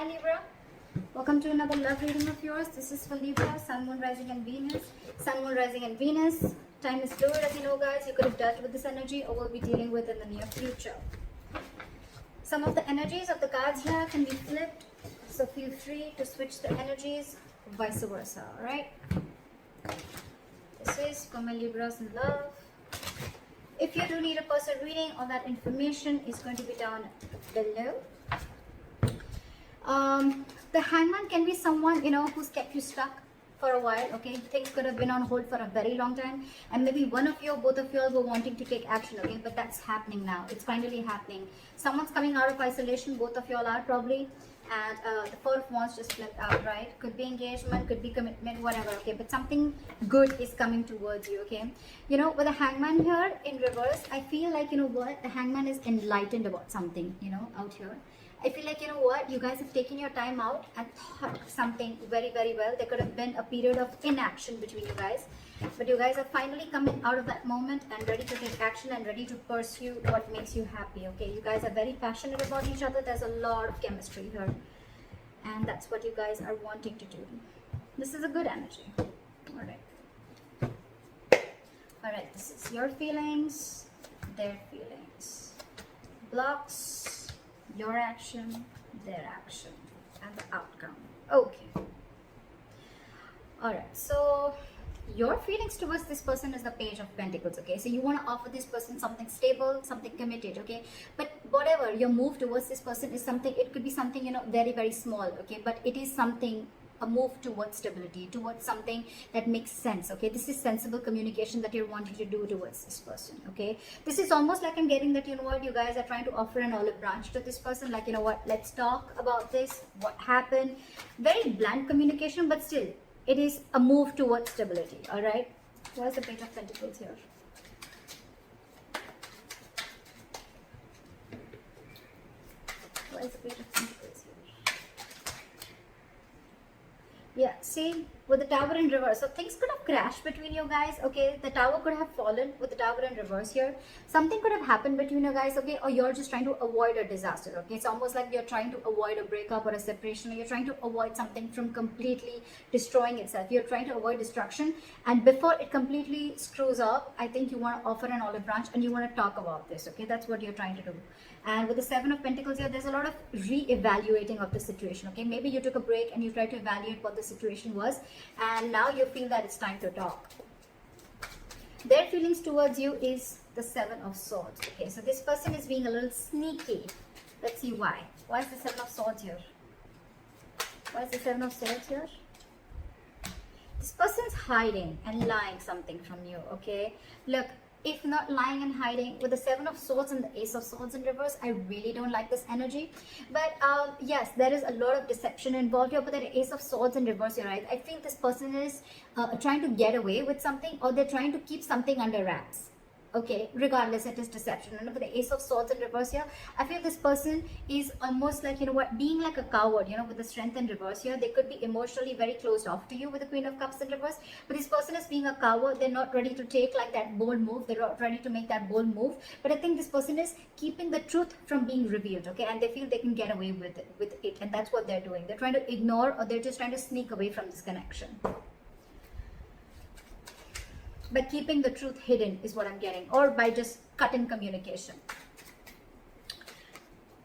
Hi Libra, welcome to another love reading of yours. This is for Libra, Sun, Moon, Rising and Venus. Sun, Moon, Rising and Venus. Time is fluid, as you know guys. You could have dealt with this energy or will be dealing with in the near future. Some of the energies of the cards here can be flipped, so feel free to switch the energies, vice versa, alright? This is for my Libras in love. If you do need a personal reading, all that information is going to be down below. The Hangman can be someone, who's kept you stuck for a while, okay? Things could have been on hold for a very long time, and maybe one of you or both of you all were wanting to take action, okay? But that's happening now. It's finally happening. Someone's coming out of isolation, both of you all are probably, and the Four of Wands just flipped out, right? Could be engagement, could be commitment, whatever, okay? But something good is coming towards you, okay? With the Hangman here in reverse, I feel like, the Hangman is enlightened about something, out here. I feel like, you guys have taken your time out and thought something very, very well. There could have been a period of inaction between you guys, but you guys are finally coming out of that moment and ready to take action and ready to pursue what makes you happy, okay? You guys are very passionate about each other. There's a lot of chemistry here, and that's what you guys are wanting to do. This is a good energy. All right, this is your feelings, their feelings. Blocks, your action, their action, and the outcome. Okay. Alright, so your feelings towards this person is the Page of Pentacles, okay? So you want to offer this person something stable, something committed, okay? But whatever your move towards this person is something, it could be something, very, very small, okay? But it is something, a move towards stability, towards something that makes sense, okay? This is sensible communication that you're wanting to do towards this person, okay? This is almost like I'm getting that, you guys are trying to offer an olive branch to this person, like, let's talk about this, what happened. Very blunt communication, but still, it is a move towards stability, all right? Where's the Page of Pentacles here? Where's the Page of Pentacles here? Yeah, see, with the Tower in reverse, so things could have crashed between you guys, okay? The Tower could have fallen with the Tower in reverse here. Something could have happened between you guys, okay? Or you're just trying to avoid a disaster, okay? It's almost like you're trying to avoid a breakup or a separation, or you're trying to avoid something from completely destroying itself. You're trying to avoid destruction, and before it completely screws up, I think you want to offer an olive branch and you want to talk about this, okay? That's what you're trying to do. And with the Seven of Pentacles here, there's a lot of re-evaluating of the situation, okay? Maybe you took a break and you tried to evaluate what the situation was, and now you feel that it's time to talk. Their feelings towards you is the Seven of Swords, okay? So this person is being a little sneaky. Let's see why. Why is the Seven of Swords here? Why is the Seven of Swords here? This person's hiding and lying something from you, okay? Look, if not lying and hiding, with the Seven of Swords and the Ace of Swords in reverse, I really don't like this energy. But yes, there is a lot of deception involved here, but the Ace of Swords in reverse, you're right. I feel this person is trying to get away with something, or they're trying to keep something under wraps. Okay, regardless, it is deception. And with the Ace of Swords in reverse here, I feel this person is almost like, being like a coward, with the Strength in reverse here. They could be emotionally very closed off to you with the Queen of Cups in reverse. But this person is being a coward. They're not ready to take like that bold move. They're not ready to make that bold move. But I think this person is keeping the truth from being revealed, okay? And they feel they can get away with it. And that's what they're doing. They're trying to ignore, or they're just trying to sneak away from this connection. By keeping the truth hidden is what I'm getting, or by just cutting communication.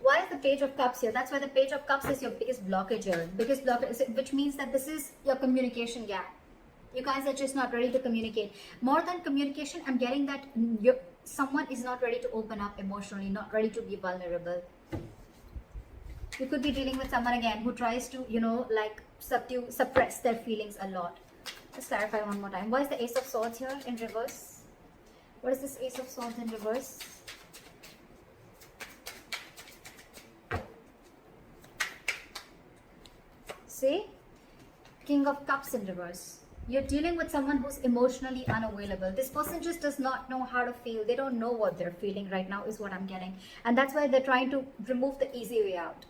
Why is the Page of Cups here? That's why the Page of Cups is your biggest blockage here. Biggest blockage, which means that this is your communication gap. You guys are just not ready to communicate. More than communication, I'm getting that someone is not ready to open up emotionally, not ready to be vulnerable. You could be dealing with someone again who tries to, suppress their feelings a lot. Let's clarify one more time. Why is the Ace of Swords here in reverse? What is this Ace of Swords in reverse? See? King of Cups in reverse. You're dealing with someone who's emotionally unavailable. This person just does not know how to feel. They don't know what they're feeling right now is what I'm getting. And that's why they're trying to remove the easy way out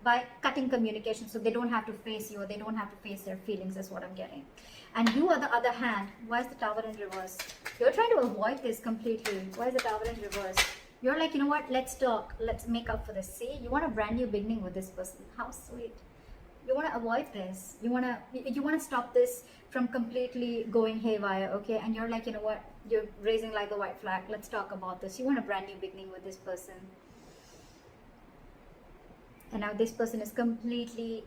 by cutting communication, so they don't have to face you, or they don't have to face their feelings is what I'm getting. And you, on the other hand, why is the Tower in reverse? You're trying to avoid this completely. Why is the Tower in reverse? You're like, you know what, let's talk, let's make up for this. See, you want a brand new beginning with this person. How sweet. You want to avoid this. You want to stop this from completely going haywire, okay? And you're like, you know what, you're raising like a white flag. Let's talk about this. You want a brand new beginning with this person. And now this person is completely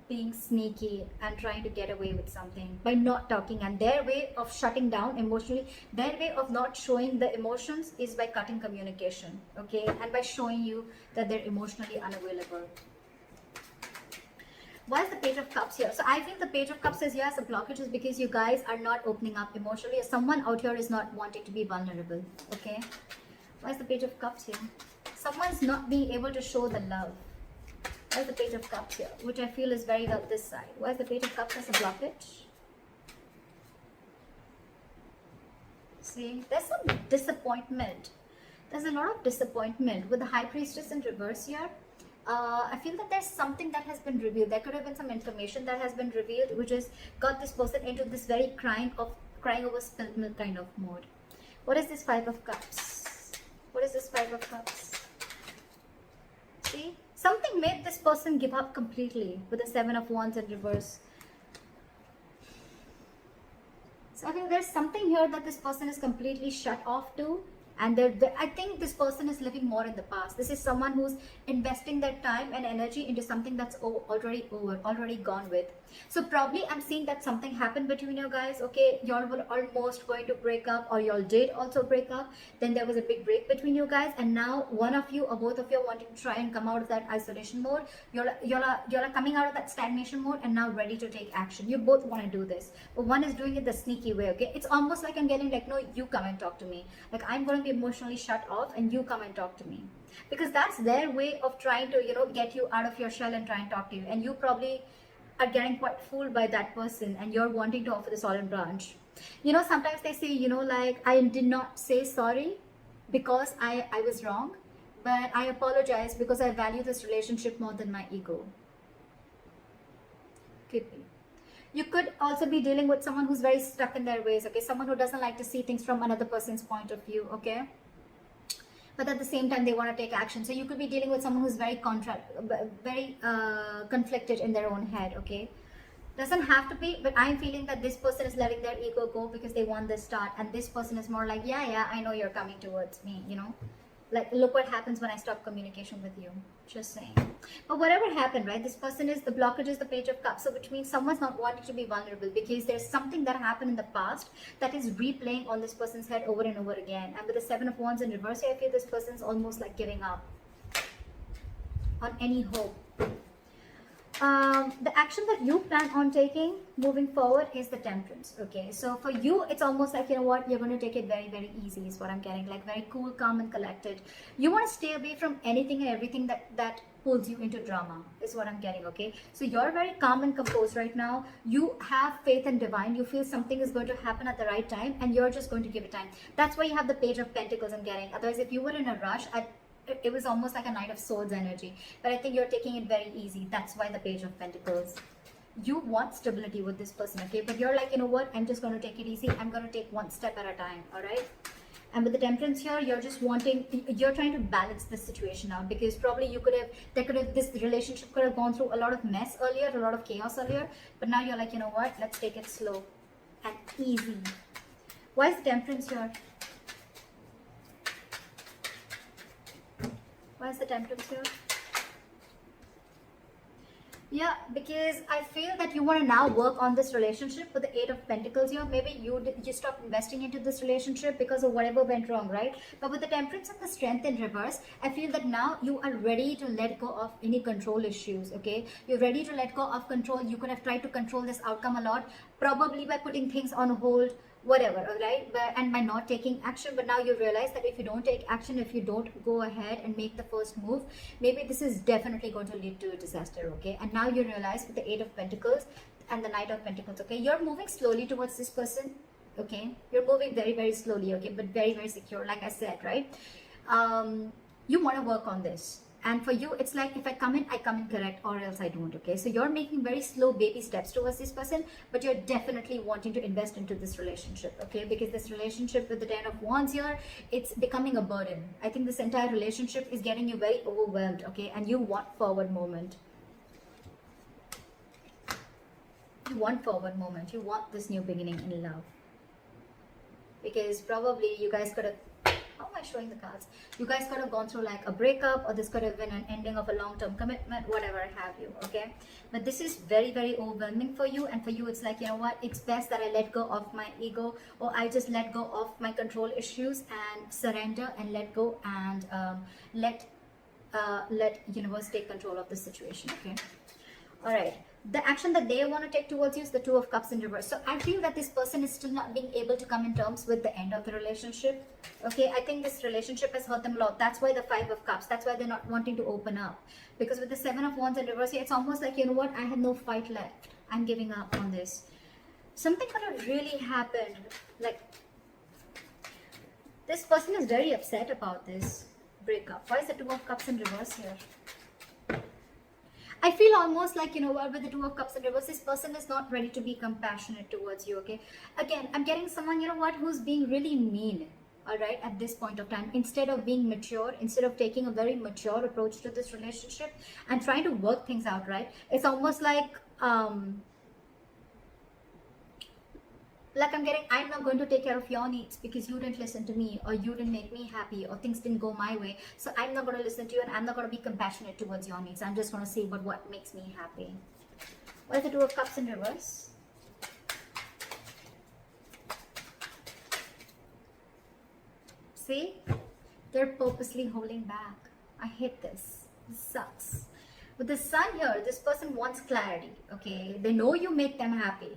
being sneaky and trying to get away with something by not talking, and their way of shutting down emotionally, their way of not showing the emotions is by cutting communication, okay, and by showing you that they're emotionally unavailable. Why is the Page of Cups here? So I feel the Page of Cups is, yes, a blockage is because you guys are not opening up emotionally. Someone out here is not wanting to be vulnerable, okay? Why is the Page of Cups here? Someone's not being able to show the love. Why is the Page of Cups here? Which I feel is very well this side. Why is the Page of Cups as a blockage? See, there's some disappointment. There's a lot of disappointment with the High Priestess in reverse here. I feel that there's something that has been revealed. There could have been some information that has been revealed, which has got this person into this very crying over spilled milk kind of mode. What is this Five of Cups? What is this Five of Cups? See, something made this person give up completely with the Seven of Wands in reverse. So I think there's something here that this person is completely shut off to. And I think this person is living more in the past. This is someone who's investing their time and energy into something that's already over, already gone with. So probably I'm seeing that something happened between you guys. Okay, y'all were almost going to break up, or y'all did also break up. Then there was a big break between you guys, and now one of you or both of you are wanting to try and come out of that isolation mode. Y'all are coming out of that stagnation mode and now ready to take action. You both want to do this, but one is doing it the sneaky way. Okay, it's almost like I'm getting like, no, you come and talk to me. Like I'm going to be emotionally shut off and you come and talk to me, because that's their way of trying to, you know, get you out of your shell and try and talk to you. And you probably are getting quite fooled by that person, and you're wanting to offer this olive branch. You know, sometimes they say, you know, like, I did not say sorry because I was wrong, but I apologize because I value this relationship more than my ego. Could be. You could also be dealing with someone who's very stuck in their ways, okay? Someone who doesn't like to see things from another person's point of view, okay? But at the same time, they want to take action. So you could be dealing with someone who's very conflicted in their own head, okay? Doesn't have to be, but I'm feeling that this person is letting their ego go because they want this start. And this person is more like, yeah, I know you're coming towards me, you know? Like, look what happens when I stop communication with you. Just saying. But whatever happened, right? This person is, the blockage is the Page of Cups. So which means someone's not wanting to be vulnerable because there's something that happened in the past that is replaying on this person's head over and over again. And with the Seven of Wands in reverse, I feel this person's almost like giving up on any hope. The action that you plan on taking moving forward is the Temperance. Okay, so for you, it's almost like, you know what, you're going to take it very, very easy is what I'm getting. Like very cool, calm and collected. You want to stay away from anything and everything that pulls you into drama is what I'm getting. Okay, so you're very calm and composed right now. You have faith in divine. You feel something is going to happen at the right time, and you're just going to give it time. That's why you have the Page of Pentacles I'm getting. Otherwise, if you were in a rush, it was almost like a Knight of Swords energy. But I think you're taking it very easy. That's why the Page of Pentacles. You want stability with this person, okay? But you're like, you know what? I'm just going to take it easy. I'm going to take one step at a time, all right? And with the Temperance here, you're just wanting, you're trying to balance this situation out, because probably this relationship could have gone through a lot of mess earlier, a lot of chaos earlier. But now you're like, you know what? Let's take it slow and easy. Why is the Temperance here? Why is the Temperance here? Yeah, because I feel that you want to now work on this relationship with the Eight of Pentacles here. Maybe you stopped investing into this relationship because of whatever went wrong, right? But with the Temperance and the Strength in reverse, I feel that now you are ready to let go of any control issues, okay? You're ready to let go of control. You could have tried to control this outcome a lot, probably by putting things on hold, whatever, all right, and by not taking action. But now you realize that if you don't take action, if you don't go ahead and make the first move, maybe this is definitely going to lead to a disaster, okay? And now you realize with the Eight of Pentacles and the Knight of Pentacles, okay, you're moving slowly towards this person, okay? You're moving very, very slowly, okay, but very, very secure, like I said, right? You want to work on this. And for you, it's like, if I come in correct, or else I don't. Okay, so you're making very slow baby steps towards this person, but you're definitely wanting to invest into this relationship. Okay, because this relationship with the 10 of Wands here, it's becoming a burden. I think this entire relationship is getting you very overwhelmed. Okay, and you want forward movement. You want forward movement. You want this new beginning in love, because probably you guys could have, how am I showing the cards? You guys could have gone through like a breakup, or this could have been an ending of a long-term commitment, whatever have you. Okay, but this is very, very overwhelming for you. And for you, it's like, you know what, it's best that I let go of my ego, or I just let go of my control issues and surrender and let go, and let universe take control of the situation. Okay, all right. The action that they want to take towards you is the Two of Cups in reverse. So I feel that this person is still not being able to come in terms with the end of the relationship. Okay, I think this relationship has hurt them a lot. That's why the Five of Cups, that's why they're not wanting to open up. Because with the Seven of Wands in reverse, it's almost like, you know what, I have no fight left. I'm giving up on this. Something could have really happened. Like, this person is very upset about this breakup. Why is the Two of Cups in reverse here? I feel almost like, you know what, with the Two of Cups in reverse, this person is not ready to be compassionate towards you. Okay, again, I'm getting someone, you know what, who's being really mean, all right, at this point of time, instead of being mature, instead of taking a very mature approach to this relationship and trying to work things out, right? It's almost like I'm getting, I'm not going to take care of your needs because you didn't listen to me, or you didn't make me happy, or things didn't go my way. So I'm not going to listen to you, and I'm not going to be compassionate towards your needs. I'm just going to see what makes me happy. What is the Two of Cups in reverse? See? They're purposely holding back. I hate this. This sucks. With the Sun here, this person wants clarity. Okay? They know you make them happy.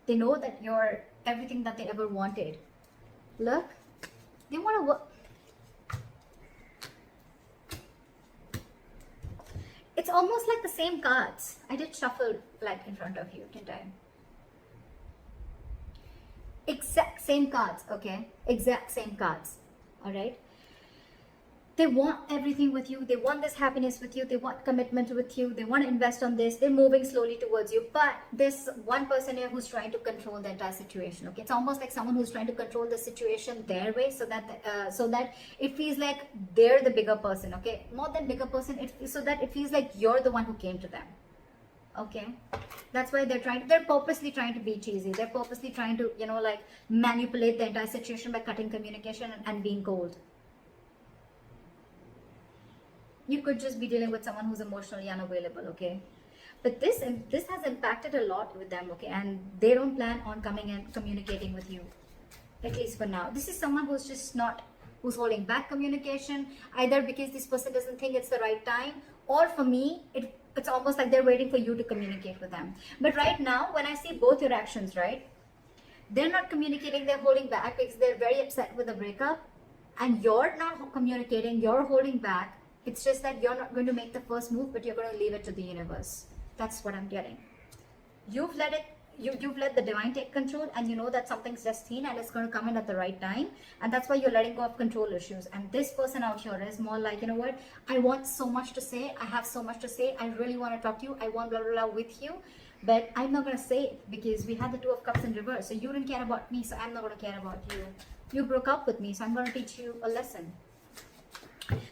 They know that you're everything that they ever wanted. Look, they want to work. It's almost like the same cards. I did shuffle like in front of you, didn't I? Exact same cards, okay? Exact same cards, all right? They want everything with you. They want this happiness with you. They want commitment with you. They want to invest on this. They're moving slowly towards you. But there's one person here who's trying to control the entire situation. Okay, it's almost like someone who's trying to control the situation their way, so that it feels like they're the bigger person. Okay, more than bigger person, so that it feels like you're the one who came to them. Okay, that's why they're purposely trying to be cheesy. They're purposely trying to, you know, like manipulate the entire situation by cutting communication and being cold. You could just be dealing with someone who's emotionally unavailable, okay? But this has impacted a lot with them, okay? And they don't plan on coming and communicating with you, at least for now. This is someone who's just not, who's holding back communication, either because this person doesn't think it's the right time, or for me, it's almost like they're waiting for you to communicate with them. But right now, when I see both your actions, right? They're not communicating, they're holding back because they're very upset with the breakup, and you're not communicating, you're holding back. It's just that you're not going to make the first move, but you're going to leave it to the universe. That's what I'm getting. You've let the divine take control, and you know that something's destined and it's going to come in at the right time. And that's why you're letting go of control issues. And this person out here is more like, you know what? I want so much to say. I have so much to say. I really want to talk to you. I want blah, blah, blah with you. But I'm not going to say it because we had the Two of Cups in reverse. So you didn't care about me, so I'm not going to care about you. You broke up with me, so I'm going to teach you a lesson.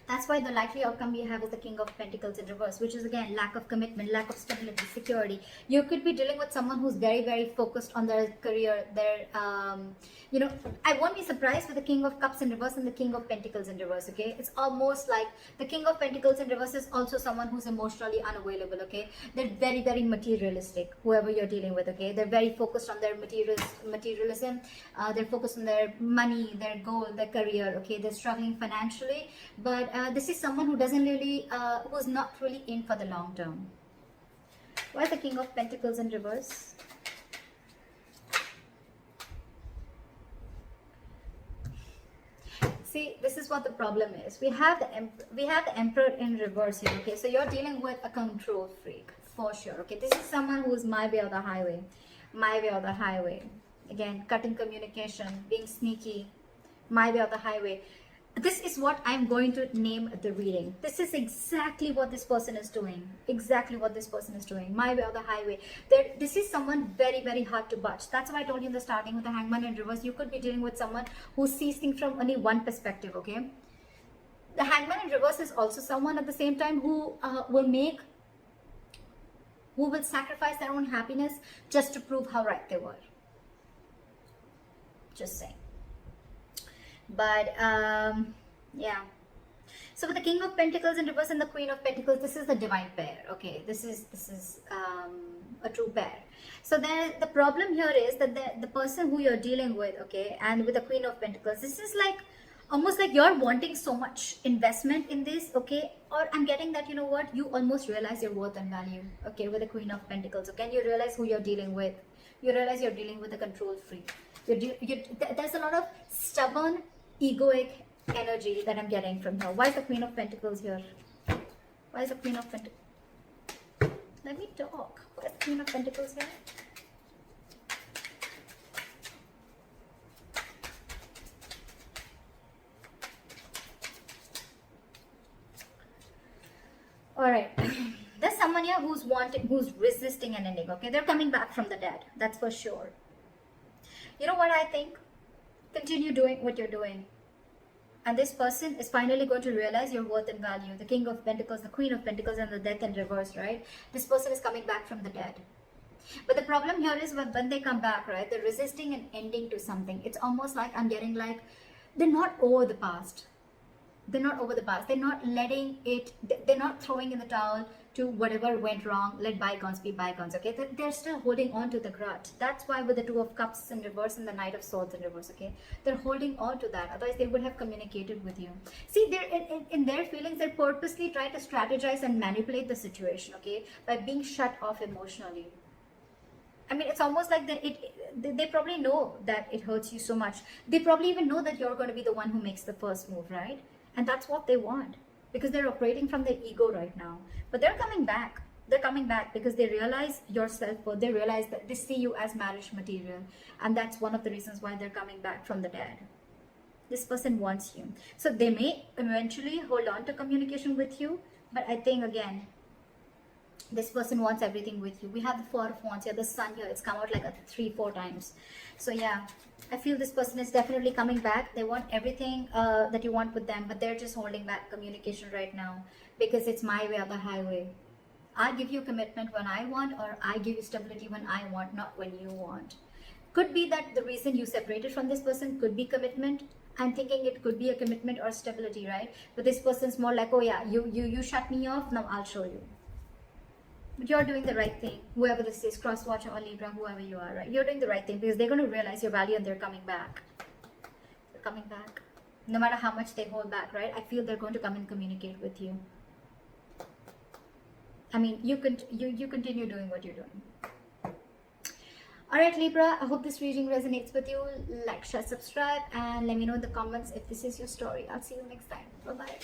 That's why the likely outcome we have is the King of Pentacles in reverse, which is again lack of commitment, lack of stability, security. You could be dealing with someone who's very, very focused on their career, their, you know, I won't be surprised with the King of Cups in reverse and the King of Pentacles in reverse, okay? It's almost like the King of Pentacles in reverse is also someone who's emotionally unavailable, okay? They're very, very materialistic, whoever you're dealing with, okay? They're very focused on their materialism. They're focused on their money, their goal, their career, okay? They're struggling financially, but this is someone who doesn't really, who's not really in for the long term. Why is the King of Pentacles in reverse? See, this is what the problem is. We have the Emperor in reverse here. Okay, so you're dealing with a control freak for sure. Okay, this is someone who is my way or the highway, my way or the highway. Again, cutting communication, being sneaky, my way or the highway. this is what I'm going to name the reading. This is exactly what this person is doing. Exactly what this person is doing. My way or the highway. This is someone very, very hard to budge. That's why I told you in the starting with the Hangman in reverse. You could be dealing with someone who sees things from only one perspective, okay? The Hangman in reverse is also someone at the same time who will sacrifice their own happiness just to prove how right they were. Just saying. But yeah, so with the King of Pentacles in reverse and the Queen of Pentacles, this is the divine pair. Okay, this is a true pair. So then the problem here is that the person who you're dealing with, okay, and with the Queen of Pentacles, this is like almost like you're wanting so much investment in this, okay? Or I'm getting that, you know what, you almost realize your worth and value, okay, with the Queen of Pentacles, okay? And you realize who you're dealing with. You realize you're dealing with a control freak. There's a lot of stubborn, egoic energy that I'm getting from her. Why is the Queen of Pentacles here? Why is the Queen of Pentacles? Let me talk. Why is the Queen of Pentacles here? Alright, there's someone here who's resisting an ending, okay? They're coming back from the dead, that's for sure. You know what I think? Continue doing what you're doing. And this person is finally going to realize your worth and value. The King of Pentacles, the Queen of Pentacles, and the Death in reverse, right? This person is coming back from the dead. But the problem here is when they come back, right? They're resisting an ending to something. It's almost like I'm getting like, they're not over the past. They're not over the past. They're not letting it, they're not throwing in the towel to whatever went wrong. Let bygones be bygones, okay? They're still holding on to the grudge. That's why with the Two of Cups in reverse and the Knight of Swords in reverse, okay? They're holding on to that. Otherwise, they would have communicated with you. See, they're in their feelings, they're purposely trying to strategize and manipulate the situation, okay? By being shut off emotionally. I mean, it's almost like they probably know that it hurts you so much. They probably even know that you're going to be the one who makes the first move, right? And that's what they want, because they're operating from their ego right now. But they're coming back. They're coming back because they realize your self-worth. They realize that they see you as marriage material. And that's one of the reasons why they're coming back from the dead. This person wants you. So they may eventually hold on to communication with you. But I think, again, this person wants everything with you. We have the Four of Wands here, the Sun here. It's come out like 3-4 times. So yeah, I feel this person is definitely coming back. They want everything that you want with them, but they're just holding back communication right now because it's my way or the highway. I give you commitment when I want, or I give you stability when I want, not when you want. Could be that the reason you separated from this person could be commitment. I'm thinking it could be a commitment or stability, right? But this person's more like, oh yeah, you shut me off, now I'll show you. But you're doing the right thing. Whoever this is, cross watcher or Libra, whoever you are, right? You're doing the right thing because they're going to realize your value and they're coming back. They're coming back. No matter how much they hold back, right? I feel they're going to come and communicate with you. I mean, you continue doing what you're doing. Alright, Libra, I hope this reading resonates with you. Like, share, subscribe, and let me know in the comments if this is your story. I'll see you next time. Bye-bye.